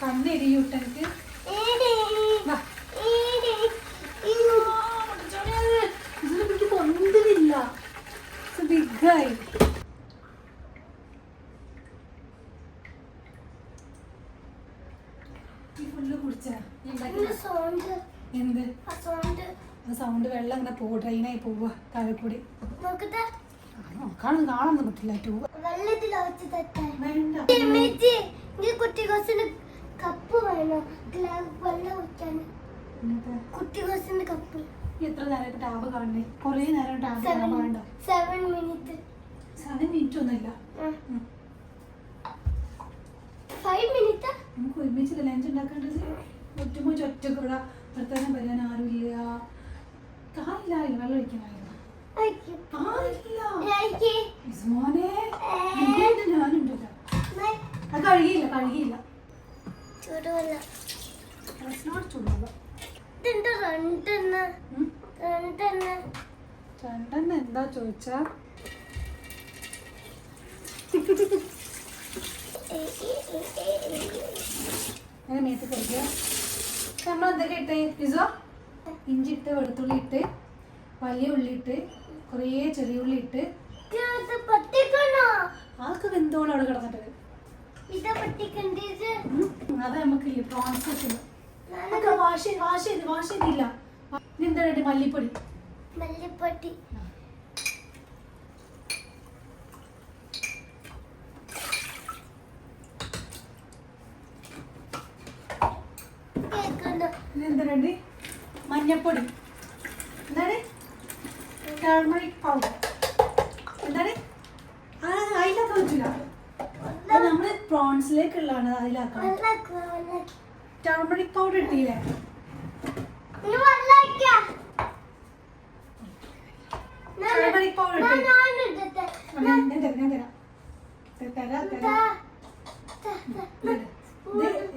കണ്ണെരിയൂട്ടെനിക്ക് ഇതിനെനിക്ക് പൊന്തില്ല. ബിഗായി full കുടിച്ച എന്ത് sound വെള്ളം അങ്ങനെ പോവും, ട്രെയിനായി പോവുക താഴെക്കൂടി. കാണാൻ പറ്റില്ല. എത്ര നേരം ടാബ് കാണണേ? കൊറേ നേരം ടാബ് കാണാൻ. 7 മിനിറ്റ് ഒന്നുമില്ല. നമുക്ക് ഒരുമിച്ചില്ല ലഞ്ച് ഉണ്ടാക്കേണ്ടത്. ഒറ്റമൂച്ച് ഒറ്റക്ക് ഇവിടെ വർത്തമാനം പറയാൻ ആരുമില്ല. കാലില്ല, വെള്ളം ഒഴിക്കാനായിരുന്നു. മോനെ ഞാനുണ്ടല്ലോ. അത് കഴുകിയില്ല. ചൂടുവെള്ളം രണ്ടെണ്ണ എന്താ ചോദിച്ചാ മേത്ത് കഴിക്കുക. നമ്മളെന്തൊക്കെ ഇട്ടേ പിസോ? ഇഞ്ചി ഇട്ട്, വെളുത്തുള്ളി ഇട്ട്, വലിയ ഉള്ളി ഇട്ട്, കുറേ ചെറിയ ഉള്ളി ഇട്ട്. ആൾക്ക് വെന്തോളം അവിടെ കിടന്നിട്ട് അത് നമുക്ക് പ്രോൺസ് വാഷ് ചെയ്തില്ല. എന്താ മല്ലിപ്പൊടി എന്താണ് മഞ്ഞപ്പൊടി, എന്താണ് ടർമറിക് പൗഡർ, എന്താണ് അതിലൊക്കെ വെച്ചില്ല. നമ്മള് പ്രോൺസിലേക്കുള്ളതാണ് അതിലാക്കാം. ടർമറിക് പൗഡർ ഇട്ടില്ലേ? ടർമറിക് പൗഡർ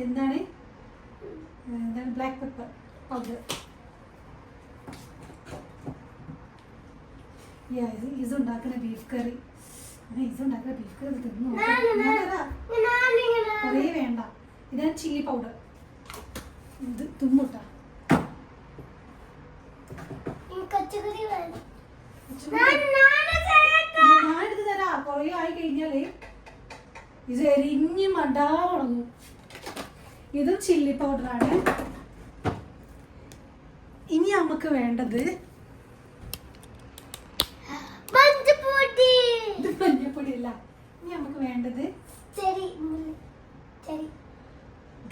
എന്താണ് ബ്ലാക്ക് പെപ്പർ പൗഡർ. ഇതുണ്ടാക്കുന്ന ബീഫ് കറി തിന്നു കുറേ വേണ്ട. ഇതാണ് ചില്ലി പൗഡർ. ഇത് തുമ്മുട്ട ഞാനെടുത്ത് തരാ. കുറേ ആയി കഴിഞ്ഞാല് ഇത് എരിഞ്ഞ് മണ്ടാ തുടങ്ങും. ഇത് ചില്ലി പൗഡറാണ്. ഇനി നമുക്ക് വേണ്ടത് മഞ്ഞപ്പൊടിയല്ല. ഇനി നമുക്ക് വേണ്ടത്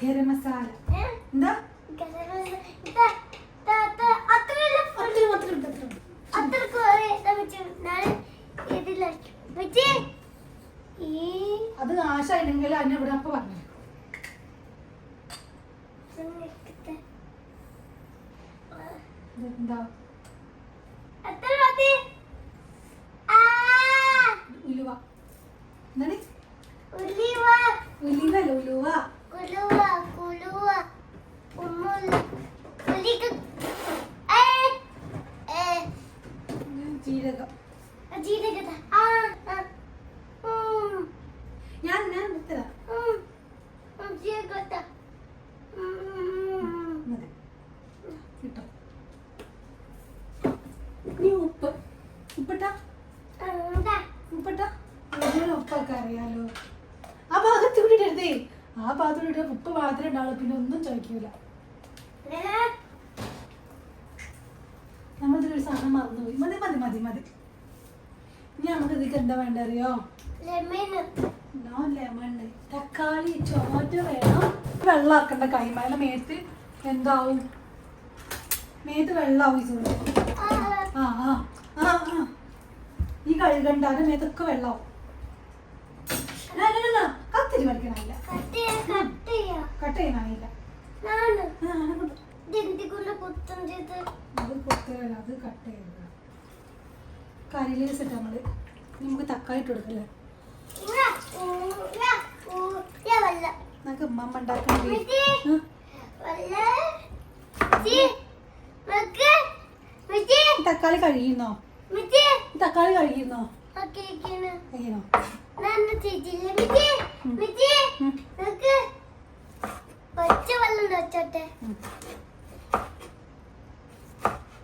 ഗരം മസാല. എന്താ അത് ആശായില്ലെങ്കിൽ അതിനെ ഇവിടെ അപ്പൊ പറഞ്ഞു. എന്താ ഉലുവ. എന്താണ് ഉലുവല്ല ഉലുവ. ജീരകം. ഞാൻ തരാം. കിട്ടോ? നീ ഉപ്പിട്ടാ ഉപ്പൊക്കെ അറിയാലോ. ആ ഭാഗത്ത് കൂടി ഇടരുതേ. ആ ഭാഗത്തോടെ ഇട്ട ഉപ്പ് മാത്രമേ ഉണ്ടാവുള്ളൂ, പിന്നെ ഒന്നും ചോദിക്കൂല. നമ്മളിതിലൊരു സാധനം മറന്നുപോയി. മതി. ഇനി നമുക്ക് ഇതിക്ക് എന്താ വേണ്ട അറിയോ? ലെമൺ, തക്കാളി, ടൊമാറ്റോ വേണം. വെള്ളമാക്കണ്ട കൈമേല. മേത്ത് എന്താവും? മേത്ത് വെള്ളമാവും. ഈ കഴുകണ്ട. അതിന് മേത്തൊക്കെ വെള്ളമാവും. കത്തിരി വരയ്ക്കണില്ല. കട്ട് ചെയ്യാനായില്ല. അത് കട്ട് ചെയ്ത കറിയിലേക്ക് നമ്മള് നമുക്ക് തക്കാളി ഇട്ട് കൊടുക്കല്ലേ? നമുക്ക് ഉമ്മ ഉണ്ടാക്കണ്ടേ? തക്കാളി കഴുകിയിരുന്നോ? തക്കാളി കഴുകിയിരുന്നോ? കഴിയണോ?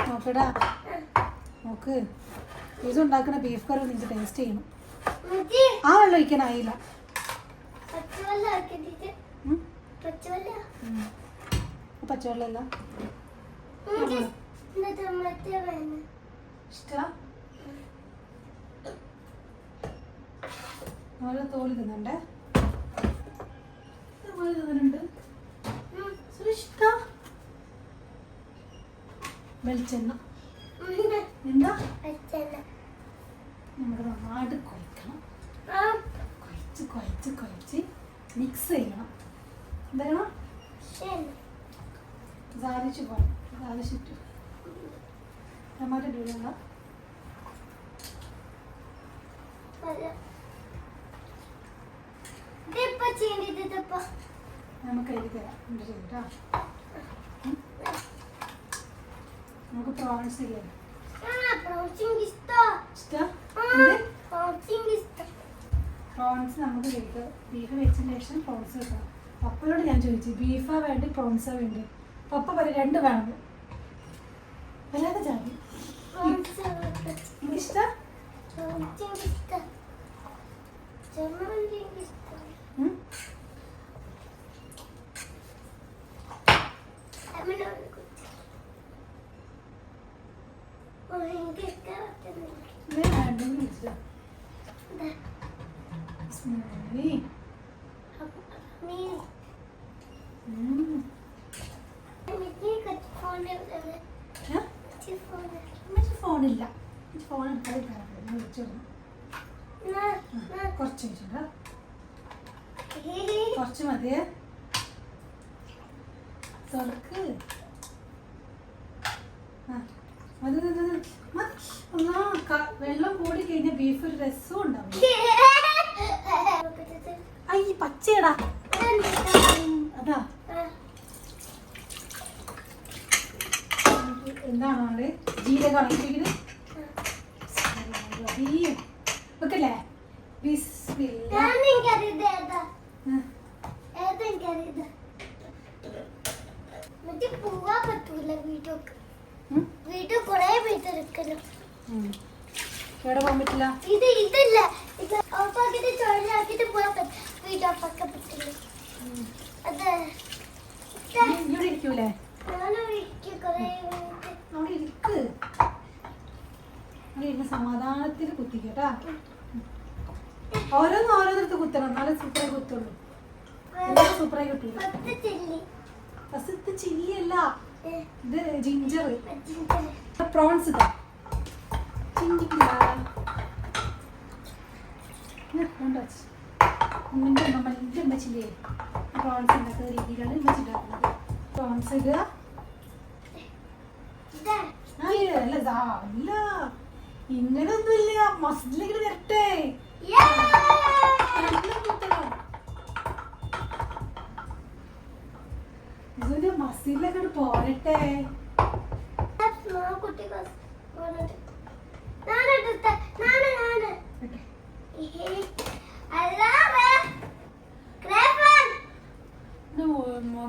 നോക്കടാ, നോക്ക്. ഇത് ഉണ്ടാക്കുന്ന ബീഫ് കറി നിങ്ങൾക്ക് ടേസ്റ്റ് ചെയ്യണം. ആ വെള്ളം ഒഴിക്കാനായില്ല. പച്ചവെള്ളമല്ല ഇഷ്ട നല്ല തോല് തിന്നണ്ടേ. തിന്നുന്നുണ്ട് ഇഷ്ട. വെളിച്ചെണ്ണ എന്താ നമുക്ക് നന്നായിട്ട് കുഴക്കണം. കുഴച്ച് കുഴച്ച് കുഴച്ച് മിക്സ് ചെയ്യണം. എന്താ സാധിച്ചു പോകണം. സാധിച്ചിട്ട് ടൊമാറ്റോ ഇടൂല. നമുക്ക് എഴുതി തരാം. ചെയ്തിട്ടാ നമുക്ക് പ്രോൺസ് ഇല്ലേ പ്രോൺസ് നമുക്ക് കഴിക്കാം. ബീഫ് വെച്ചതിന് ശേഷം പ്രോൺസ് വെക്കണം. പപ്പയോട് ഞാൻ ചോദിച്ചു ബീഫാ വേണ്ടി പ്രോൺസാ വേണ്ടി. പപ്പ പറയും രണ്ട് വേണം. വല്ലാതെ ജാതി ഇഷ്ടം. ഫോണില്ല. ഫോൺ എടുക്കാതെ വിളിച്ചോളൂ. കുറച്ച് വെച്ചിട്ടുണ്ടോ? കുറച്ച് മതിയേ. തുറക്ക്. വെള്ളം കൂടി കഴിഞ്ഞാൽ ബീഫ് ഒരു രസവും ഉണ്ടാവും. അയ്യ പച്ചയടാ അതാ. എന്താണോ അവിടെ ജീരകം അടങ്ങിയിരിക്കുന്നത് വെക്കല്ലേ. പോവാൻ പറ്റൂല. വീട്ടിൽ കൊറേ വീട്ടിൽ എവിടെ പോകാൻ പറ്റില്ല. ഇത് ഇതല്ല ഇത് ഓപ്പാക്കിട്ട് ചോറിലാക്കിട്ട് പോവാൻ പറ്റും. വീട്ടിൽ ഓപ്പാക്കാൻ പറ്റില്ല. അത് ഇവിടെ ഇരിക്കൂലേ. അവിടെ ഇരിക്ക്. അവിടെ ഇരുന്ന് സമാധാനത്തിൽ കുത്തിക്കട്ടാ. ഓരോന്നിടത്ത് കുത്തണം. എന്നാലും സൂപ്പറായി കുത്തുള്ളൂ. സൂപ്പറായി കിട്ടൂല. ഫസ്റ്റ് ചില്ലി അല്ല, ഇത് ജിഞ്ചർ. പ്രോൺസ് ഇതാ ചിന്തിക്കില്ല. ചില്ലിയെ പ്രോൺസ് ഉണ്ടാക്കുന്ന രീതിയിലാണ് വെച്ചിട്ടുണ്ടാക്കുന്നത്. പ്രോൺസ് ഇടുക. അല്ല ഇങ്ങനൊന്നുമില്ല. മസിലേക്ക് വരട്ടെ. ഇതിന്റെ മസിലൊക്കെ പോരട്ടെ.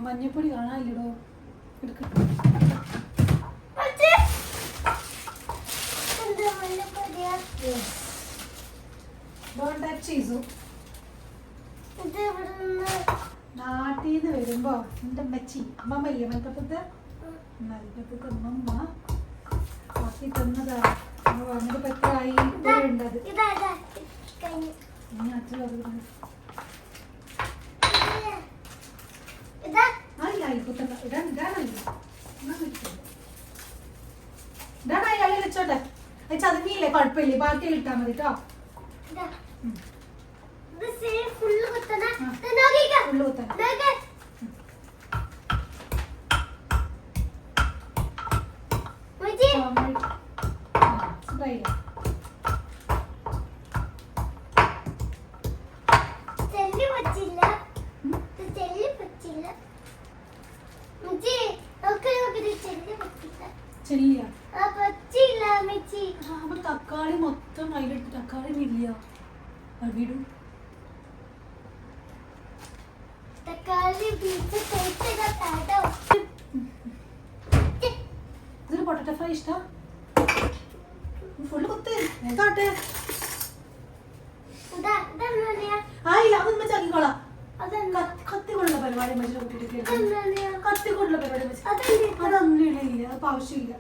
മഞ്ഞപ്പൊടി കാണാനില്ലടോ. നാട്ടിന്ന് വരുമ്പോ എന്റെ അമ്മച്ചി അമ്മമ്മല്ലേ മലപ്പുറത്ത് മലപ്പുറത്ത് അമ്മമ്മ ആക്കി തന്നതാ. വന്നിട്ട് പറ്റായി ഉണ്ടത്. അച്ഛൻ പറഞ്ഞു ഇടാനായി വെച്ചോട്ടെ. ചതങ്ങിയില്ലേ കുഴപ്പമില്ലേ. ബാക്കി ഇട്ടാ മതി കേട്ടോ. ഫുള്ള് കുത്തണ. തക്കാളി മൊത്തം അതിലിട്ട് തക്കാളി ഇല്ല. അവിടും തക്കാളി ഇഷ്ടം? ഫുള്ള് കുത്ത് എന്താട്ടെ ആയില്ല അതൊന്നും ചാക്കിക്കോളാം. കത്തിക്കൊണ്ടുള്ള പരിപാടി മനുഷ്യ കൂട്ടിയിട്ട് കത്തിക്കൊണ്ടുള്ള പരിപാടി അതൊന്നും ഇല്ല. അപ്പൊ ആവശ്യമില്ല.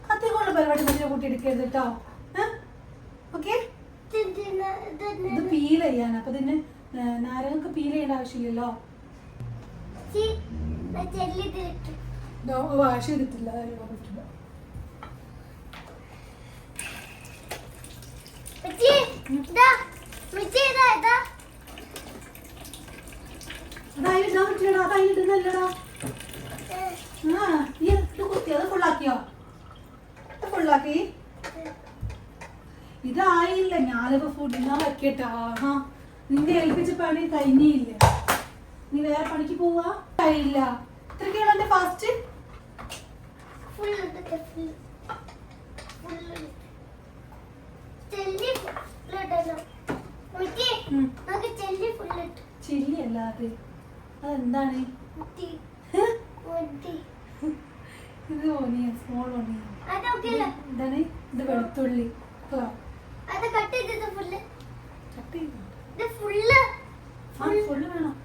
കത്തിക്കൊണ്ടുള്ള പരിപാടി മനുഷ്യ കൂട്ടിയെടുക്കരുത് കേട്ടോ. ഓക്കെ ഇത് പീൽ ചെയ്യാൻ. അപ്പൊ ഇതിന് നാരങ്ങക്ക് പീൽ ചെയ്യേണ്ട ആവശ്യമില്ലല്ലോ. വാഷ് ചെയ്തിട്ടില്ല. പറ്റില്ല. അതായിട്ടാ പറ്റില്ലടാ. അതായിട്ടല്ലടാ. ഈ കുത്തി അത് ഫുള്ളാക്കിയോ? ഫുള്ളാക്കി. ഇതായില്ല. ഞാനിപ്പോ ഫുഡിനാ വെക്കട്ടാ. നിന്റെ ഏൽപ്പിച്ച പണി കഴിഞ്ഞില്ല. നീ വേറെ പണിക്ക് പോവാ? കഴിയില്ല. ഇത്രയ്ക്കാണ് എന്റെ ഫാസ്റ്റ്. ചില്ലി അല്ലാതെ അതെന്താണ്? ഇത് ഓനിയൻ, സ്മോൾ ഓനിയൻ. എന്താണ് ഇത്? വെളുത്തുള്ളി. ഫുള്ള് വേണം.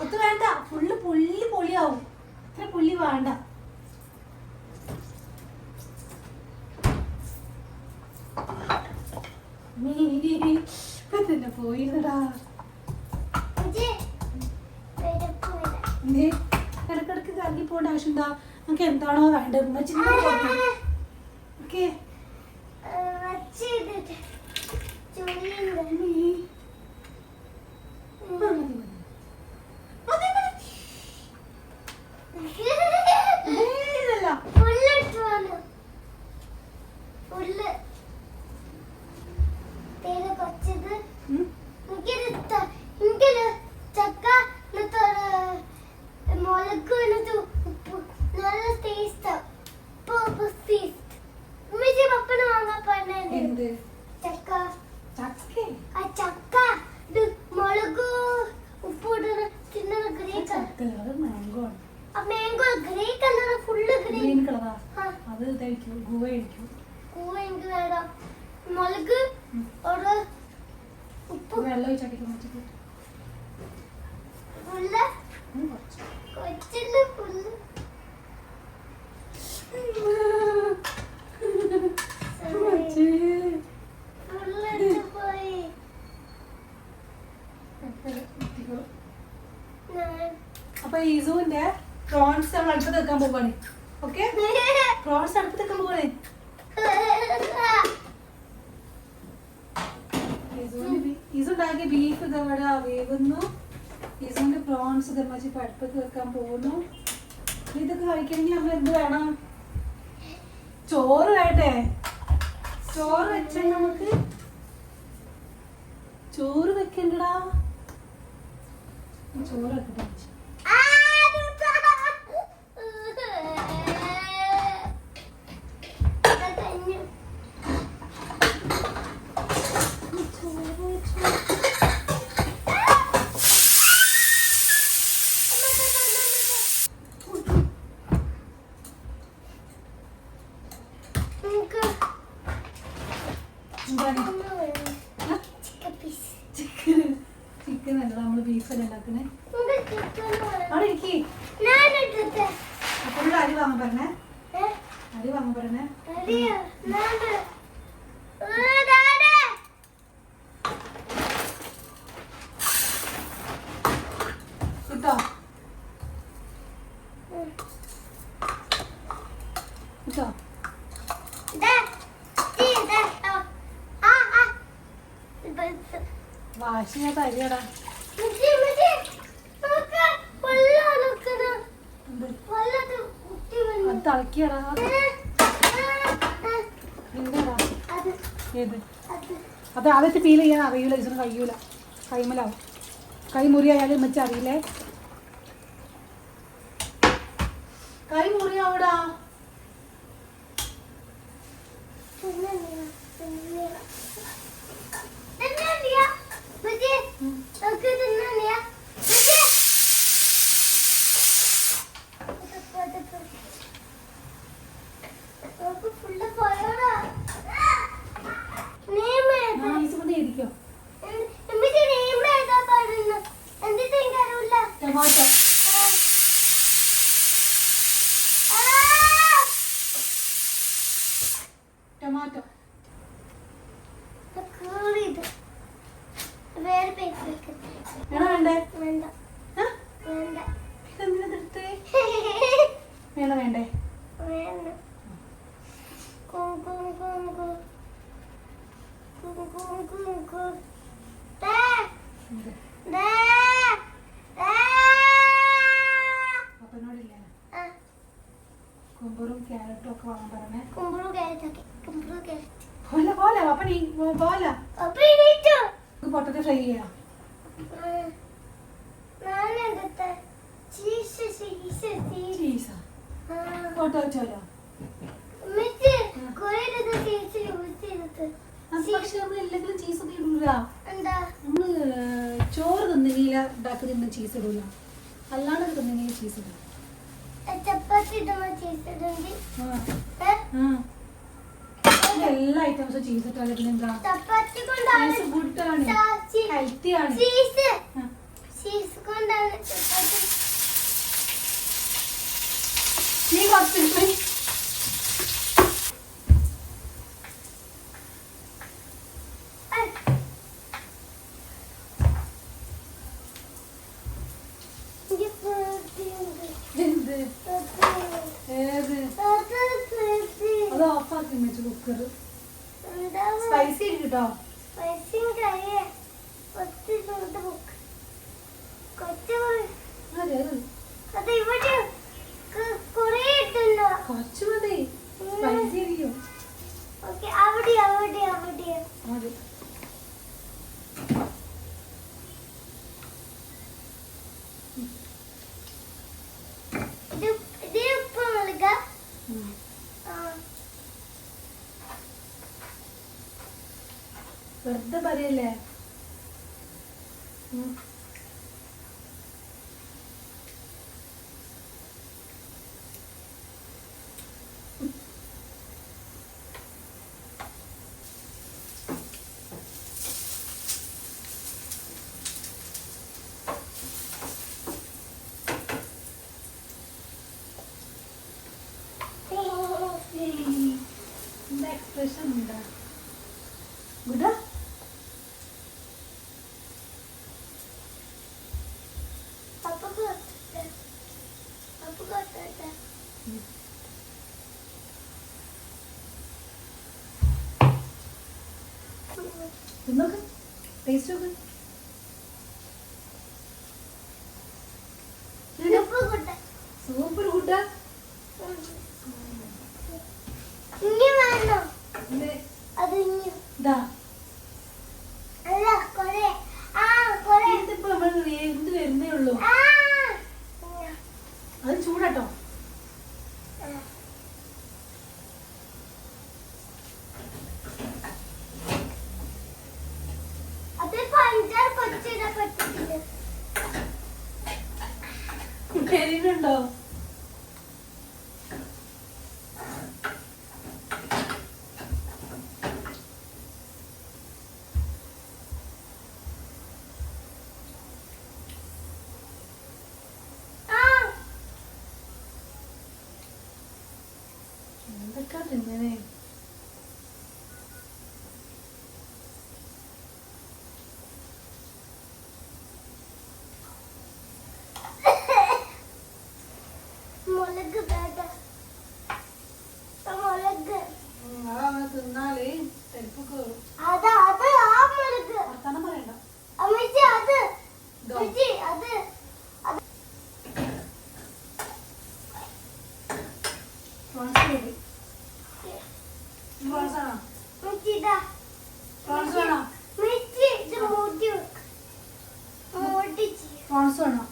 അത് വേണ്ട. ഫുള്ള് പൊള്ളിയാവും. ഇത്ര പുള്ളി വേണ്ട. തന്നെ പോയില്ലടാ. ഇടക്കിടക്ക് കറങ്ങി പോകേണ്ട ആവശ്യം എന്താ? നമുക്ക് എന്താണോ വേണ്ടത് ഓക്കെ. അത് കഴിക്കും. ഗുവ കഴിക്കും. മുളക് ഉപ്പ് വെള്ളം ഒഴിച്ചടിക്കും. അപ്പൊ ഈസുവിന്റെ പ്രോൺസ് നമ്മൾ അടുപ്പത്ത് വെക്കാൻ പോവാണ്. ഓക്കെ, പ്രോൺസ് അടുപ്പത്ത് വെക്കാൻ പോവാണ്. ഈസുണ്ടാക്കിയ ബീഫ് ഇതവിടെ വേവുന്നു. ഈസുവിന്റെ പ്രോൺസ് ഇതമ്മച്ചി അടുപ്പത്ത് വെക്കാൻ പോകുന്നു. ഇതൊക്കെ കഴിക്കണമെങ്കിൽ നമ്മൾ എന്ത് വേണം? ചോറ് വേണ്ടേ? ചോറ് വെച്ചാൽ നമുക്ക് ചോറ് വെക്കണ്ടടാ. ചോറ് വെക്കട്ടെ. ചിക്കൻ അല്ല, നമ്മള് ബീഫല്ലേ ഉണ്ടാക്കുന്നേ. അവിടെ ഇരിക്കി. അപ്പോഴും അരി വാങ്ങാൻ പറഞ്ഞേ. അരി വാങ്ങാൻ പറഞ്ഞേ. കിട്ടോ കിട്ടോ. വാശി ഞാൻ തരികടാ. അത് തിളക്കിയടാ. എന്താടാ ഏത്? അത് ആദ്യത്തെ ഫീൽ ചെയ്യാൻ അറിയൂല. ഇതിന് കഴിയൂല. കൈമലാവും. കൈ മുറിയായാലും വെച്ച് അറിയില്ലേ. കൈ മുറിയാവൂടാ. ഇരിക്കോ. ടൊമാറ്റോ ടൊമാറ്റോ വേറെ പേപ്പർ വേണോ വേണ്ടേ? വേണ്ട ആ? വേണ്ട ഇതെന്തിനാ നിർത്തേ? വേണോ വേണ്ടേ? വേണ്ട അപ്പനോടില്ലേ കുമ്പറും ക്യാരറ്റും ഒക്കെ വാങ്ങാൻ പറഞ്ഞേ. കുമ്പളു ക്യാരറ്റ് പോല പോല അപ്പൻ പോല പൊട്ടത്തെ ഫ്രൈ ചെയ്യാം. ചീസാ പൊട്ട വെച്ചോലോ. പക്ഷെ നമ്മൾ എന്തെങ്കിലും ചീസ് ഒന്നും ഇടൂല. നമ്മള് ചോറ് തിന്നുകയില്ല ഉണ്ടാക്കുന്ന ചീസ് ഇടൂല. അല്ലാണ്ട് തിന്നുകയിൽ ചീസ് ഇടും. ചപ്പാത്തി ചീസ് ഇടുമെങ്കിൽ എല്ലാ ഐറ്റംസും ചീസ് ഇട്ടാലും പിന്നെന്താ ചപ്പാത്തി കൊണ്ടാണ് ചീസ് ഗുഡാണ്, ഹെൽത്തി ആണ്. ചീസ് കൊണ്ടാണ് ചപ്പാത്തി. നീ കുറച്ച് എന്ത് ഏത് അത് ഓഫാക്കി വെച്ച് കുക്കർ സ്പൈസി കേട്ടോ. കുറച്ച് മതി, സ്പൈസി ആയിരിക്കും. അവിടെ അവിടെ അവിടെ മതി. വെറുതെ പറയല്ലേ. എന്താ എക്സ്പ്രഷൻ ഉണ്ടാ ഗുഡാ. നോക്ക് ടേസ്റ്റ് നോക്ക്. Super good. ഇനി വേണോ അത് ഇതാ അല്ല കൊറേ കൊറേ ഇതിപ്പോ നമ്മൾ എന്ത് വരുന്നേ ഉള്ളൂ. അത് ചൂടാട്ടോ. ണ്ടോ എന്തൊക്കെ തിന്നേ. തിന്നാല് തെരുപ്പ് കയറും. വർത്താനം പറയണ്ട. പ്രോൺസ് വേണോ? പ്രോൺസ് വേണോ?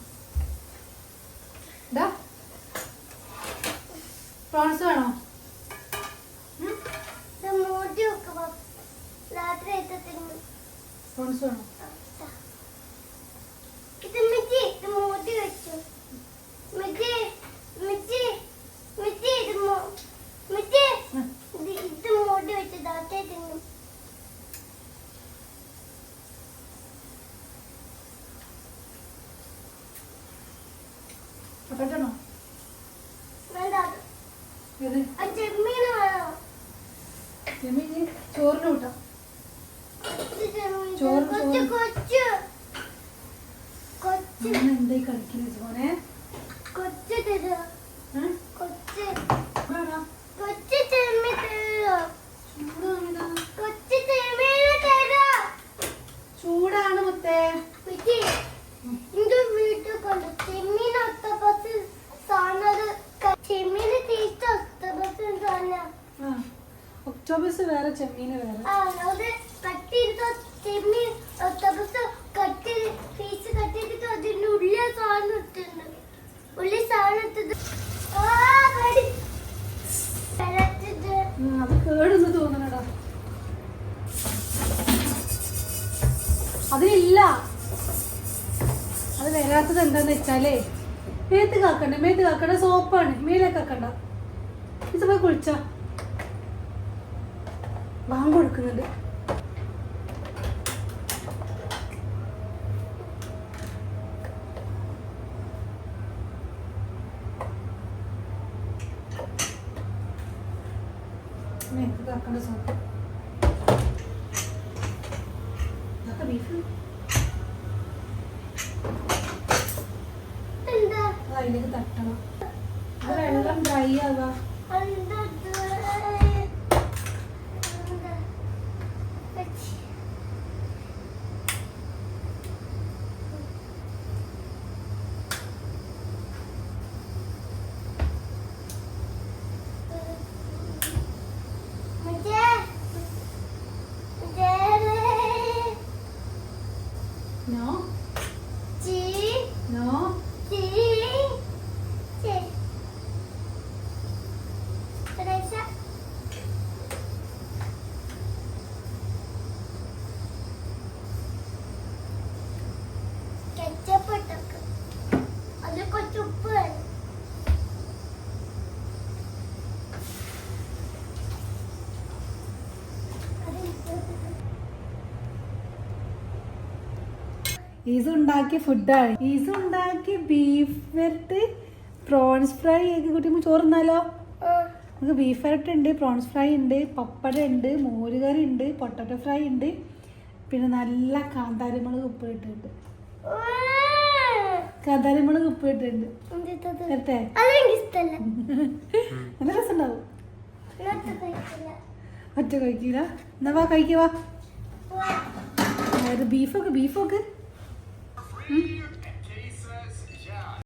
പ്രോൺസ് വേണോ? ഇത് മിച്ചി ഇത് മൂടി വെച്ചു. മിച്ചി മിച്ചി മിച്ചി മിച്ചി ഇത് മൂടി വെച്ചു. ദാറ്റേ തിന്നു. പപ്പടണോ? വേണ്ട. ഏത്? ആ ചെമ്മീൻ വേണോ? ചെമ്മീൻ ചോറിന് കൂട്ടാം. ചോറ് കൊച്ചു കൊച്ചു കൊച്ചു എന്തായി കളിക്കുന്നത് മോനെ? കൊച്ചു തരോ? ഏഹ്? കൊച്ചു വേണോ? കൊച്ചു ചെമ്മീൻ തരോ? ചൂടാണ്. കൊച്ചു ചെമ്മീൻ തരോ? ചൂടാണ് മുത്തേ. മിച്ചി ഇന്റെ വീട്ടിൽ കൊണ്ട് ചെമ്മീൻ ഒത്തപ്പത്ത് സാധനം ചെമ്മീൻ തീറ്റ ഒത്തപ്പത്ത് സാധനം. ആ ഒക്ടോബസ് വേറെ ചെമ്മീന് വേറെ. ആ അത് കട്ട് ചെയ്ത ചെമ്മീൻ ഒത്തപ്പത്ത് കട്ട് പീസ് കട്ട് ചെയ്തിട്ട് അതിന്റെ ഉള്ളിൽ സാധനം ഇട്ടുണ്ട്. ഉള്ളിൽ സാധനം ഇട്ടത് അത് കേടുന്ന് തോന്നണടാ. അതിലില്ല. അത് വരാത്തത് എന്താന്ന് വെച്ചാലേ മേത്ത് കാക്കണ്ട സോപ്പാണ്. മേലെ കാക്കണ്ട. ഇത് പോയി കുളിച്ച ബാങ്ക് കൊടുക്കുന്നുണ്ട്. മേത്ത് കാക്കണ്ട സോപ്പ്. ഇതൊക്കെ ബീഫ് എന്താ അതിലേക്ക് തട്ടണം. അത് വെള്ളം ഡ്രൈ ആവാ. എന്താ നോ ചീ നോ ചീ ചീ Teresa ketchup ഇട്ടൊക്കെ അതിൽ കുറച്ച് ഉപ്പ് വേണം. ഈസ് ഉണ്ടാക്കിയ ഫുഡാണ്. ഈസ് ഉണ്ടാക്കിയ ബീഫ് വരട്ട് പ്രോൺസ് ഫ്രൈ ഒക്കെ കൂട്ടിയുമ്പോൾ ചോറുന്നാലോ? നമുക്ക് ബീഫ് വരട്ട് ഉണ്ട്, പ്രോൺസ് ഫ്രൈ ഉണ്ട്, പപ്പടം ഉണ്ട്, മോരുകറി ഉണ്ട്, പൊട്ടറ്റോ ഫ്രൈ ഉണ്ട്, പിന്നെ നല്ല കാന്താരിമുളക് ഉപ്പ് ഇട്ടിട്ടുണ്ട്. കാന്താരിമുളക് ഉപ്പ് ഇട്ടിട്ടുണ്ട്. വരട്ടെ? ഇഷ്ടല്ല. നല്ല രസമുണ്ടാവും. ഒറ്റ കഴിക്കില്ല. എന്നാ വാ കഴിക്കുവാ. ബീഫൊക്കെ